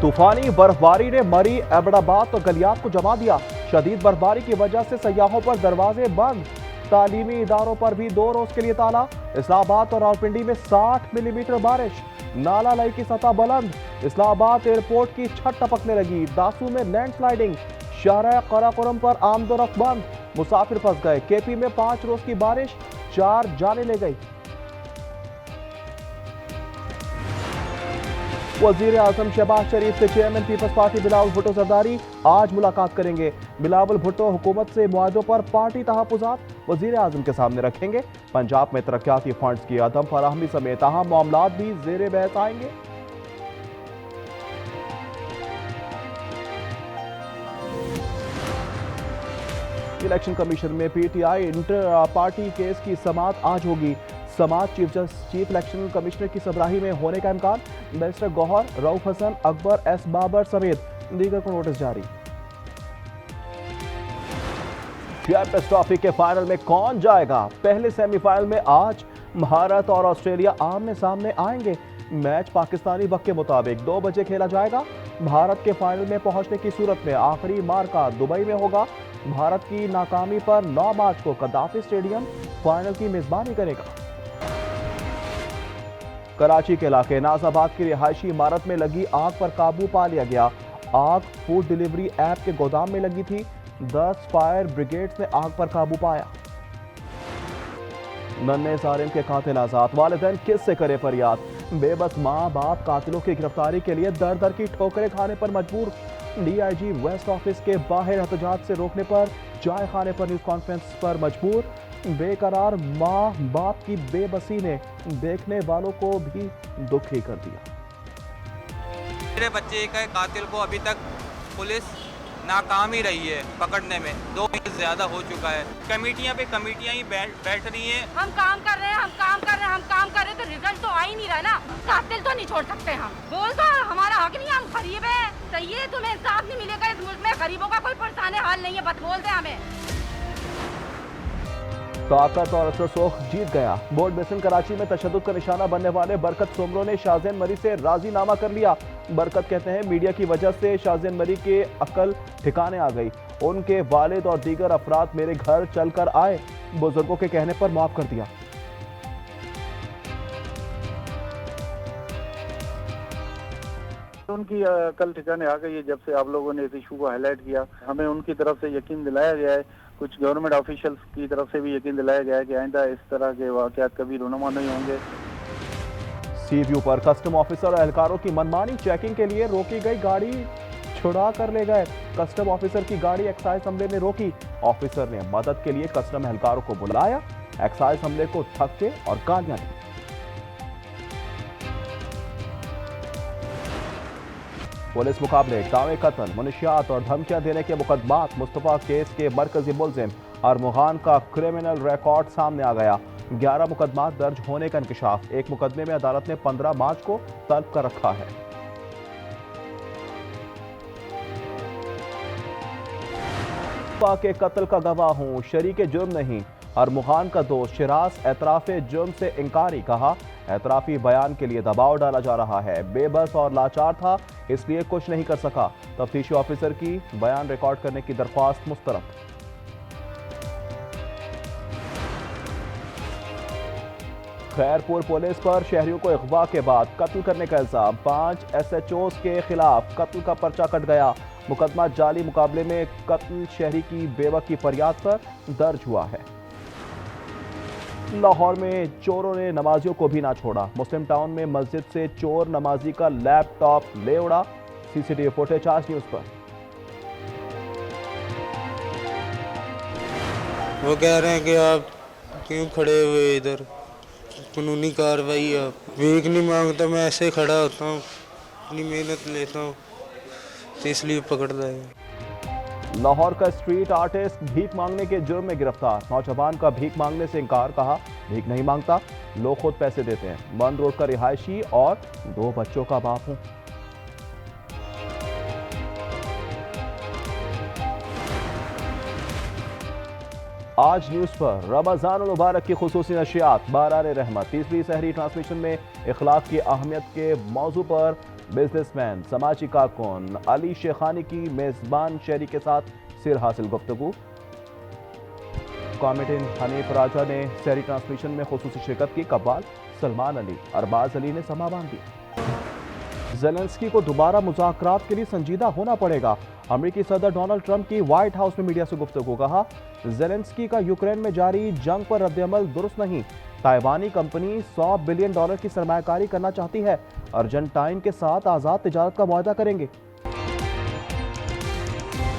तूफानी बर्फबारी ने मरी एबटाबाद और गलियात को जमा दिया। शदीद बर्फबारी की वजह से सयाहों पर दरवाजे बंद। तालीमी इदारों पर भी 2 रोज के लिए ताला। इस्लामाबाद और रावलपिंडी में 60 मिलीमीटर बारिश। नाला लाई की सतह बुलंद। इस्लामाबाद एयरपोर्ट की छत टपकने लगी। दासू में लैंडस्लाइडिंग। शाहराह कराकोरम पर आमदोरफ्त बंद। मुसाफिर फंस गए। केपी में 5 रोज की बारिश 4 जाने ले गई। वजीर आजम शहबाज शरीफ से चेयरमैन पीपल्स पार्टी बिलावल भुट्टो जरदारी आज मुलाकात करेंगे। बिलावल भुट्टो हुकूमत से मुआहदों पर पार्टी तहफ्फुज़ात वजीर आजम के सामने रखेंगे। पंजाब में तरक्याती फंड्स की अदम फराहमी समेत अहम मामलात भी ज़ेरे बहस आएंगे। इलेक्शन कमीशन में पीटीआई इंटर पार्टी केस की समाअत आज होगी। समाअत चीफ इलेक्शन कमिश्नर की सरबराही में होने का इम्कान। बैरिस्टर गौहर, रऊफ हसन, अकबर एस बाबर समेत दीगर को नोटिस जारी। चैंपियंस ट्रॉफी के फाइनल में कौन जाएगा? पहले सेमीफाइनल में आज भारत और ऑस्ट्रेलिया आमने सामने आएंगे। मैच पाकिस्तानी वक्त के मुताबिक 2 बजे खेला जाएगा। भारत के फाइनल में पहुंचने की सूरत में आखिरी मार्का दुबई में होगा। भारत की नाकामी पर 9 मार्च को कद्दाफी स्टेडियम फाइनल की मेजबानी करेगा। कराची के इलाके नाजाबाद की रिहायशी इमारत में लगी आग पर काबू पा लिया गया। आग फूड डिलीवरी ऐप के गोदाम में लगी थी। 10 फायर ब्रिगेड्स ने आग पर काबू पाया। नन्हे सारिम के कातिल आजाद। वालिदैन किस से करे फरियाद? बेबस माँ बाप कातिलों की गिरफ्तारी के लिए दर दर की ठोकरें खाने पर मजबूर। डीआईजी वेस्ट ऑफिस के बाहर एहतजाज से रोकने पर चाय खाने पर न्यूज कॉन्फ्रेंस पर मजबूर। बेकरार माँ बाप की बेबसी ने देखने वालों को भी दुखी कर दिया। मेरे बच्चे के कातिल को अभी तक पुलिस नाकाम ही रही है पकड़ने में। 2 महीने ज्यादा हो चुका है। कमेटियां पे कमेटियां ही बैठ रही हैं। हम काम कर रहे हैं, हम काम कर रहे हैं, तो रिजल्ट तो आ ही नहीं रहा ना। कातिल तो नहीं छोड़ सकते हम। बोल तो हमारा हक नहीं है, हम गरीब है। सही है, तुम्हें इंसाफ नहीं मिलेगा इस मुल्क में। गरीबों का कोई परेशान हाल नहीं है, बस बोल दे हमें। ताकत और असरसोख जीत गया। बोर्ड बेसिन कराची में तशद्दुद का निशाना बनने वाले बरकत सोमरो ने शाहजेन मरी से राजीनामा कर लिया। बरकत कहते हैं मीडिया की वजह से शाहजेन मरी के अकल ठिकाने आ गई। उनके वालिद और दीगर अफराद मेरे घर चलकर आए। बुजुर्गों के कहने पर माफ कर दिया। उनकी अकल ठिकाने आ गई है जब से आप लोगों ने इस इशू को हाईलाइट किया। हमें उनकी तरफ से यकीन दिलाया गया है, कुछ गवर्नमेंट ऑफिशियल्स की तरफ से भी यकीन दिलाया गया है कि आइंदा इस तरह के वाकयात कभी रोनुमा नहीं होंगे। सीव्यू पर कस्टम ऑफिसर और एहलकारों की मनमानी। चेकिंग के लिए रोकी गई गाड़ी छुड़ा कर ले गए। कस्टम ऑफिसर की गाड़ी एक्साइज हमले ने रोकी। ऑफिसर ने मदद के लिए कस्टम एहलकारों को बुलाया। एक्साइज हमले को थक्के और गालियां दी। पुलिस मुकाबले, दावे कत्ल, मुनशियात और धमकियां देने के मुकदमात। मुस्तफा केस के मरकजी मुलजिम अरमुगान का क्रिमिनल रिकॉर्ड सामने आ गया। 11 मुकदमात दर्ज होने का इंकशाफ। एक मुकदमे में अदालत ने 15 मार्च को तलब कर रखा है। मुस्तफा के कत्ल का गवाह हूं, शरीके जुर्म नहीं। अरमुगान का दोस्त शिराज एतराफे जुर्म से इंकारी। कहा एतराफी बयान के लिए दबाव डाला जा रहा है। बेबस और लाचार था, इसलिए कुछ नहीं कर सका। तफ्तीशी ऑफिसर की बयान रिकॉर्ड करने की दरख्वास्त मुस्तरद। खैरपुर पुलिस पर शहरियों को अगवा के बाद कत्ल करने का इल्जाम। 5 SHOs के खिलाफ कत्ल का पर्चा कट गया। मुकदमा जाली मुकाबले में कत्ल शहरी की बेवा की फरियाद पर दर्ज हुआ है। लाहौर में चोरों ने नमाजियों को भी ना छोड़ा। मुस्लिम टाउन में मस्जिद से चोर नमाजी का लैपटॉप ले उड़ा। सीसीटीवी फुटेज आज न्यूज पर। वो कह रहे हैं कि आप क्यों खड़े हुए इधर, कानूनी कार्रवाई। आप भीख नहीं मांगता, मैं ऐसे खड़ा होता हूँ, अपनी मेहनत लेता हूँ, तो इसलिए पकड़ रहा है। लाहौर का स्ट्रीट आर्टिस्ट भीख मांगने के जुर्म में गिरफ्तार। नौजवान का भीख मांगने से इंकार। कहा भीख नहीं मांगता, लोग खुद पैसे देते हैं। बंद रोड का रिहायशी और 2 बच्चों का बाप हूं। आज न्यूज़ पर रमज़ान मुबारक की खुसूसी नशियात बारार रहमत, तीसरी सहरी ट्रांसमिशन में इखलाक की अहमियत के मौजू पर बिजनेसमैन समाजी कारकुन अली शेखानी की मेज़बान शहरी के साथ सिर हासिल गुफ्तगू। कॉमेडियन हनीफ राजा ने सहरी ट्रांसमिशन में खुसूसी शिरकत की। कव्वाल सलमान अली, अरबाज अली ने समा बांध दी। ज़ेलेंस्की को दोबारा मुज़ाकरात के लिए संजीदा होना पड़ेगा। अमेरिकी सदर डोनाल्ड ट्रंप की व्हाइट हाउस में मीडिया से गुफ्तगू। कहा, ज़ेलेंस्की का यूक्रेन में जारी जंग पर रद्दअमल दुरुस्त नहीं। ताइवानी कंपनी $100 बिलियन की सरमायाकारी करना चाहती है। अर्जेंटाइन के साथ आज़ाद तिजारत का मुआहदा करेंगे।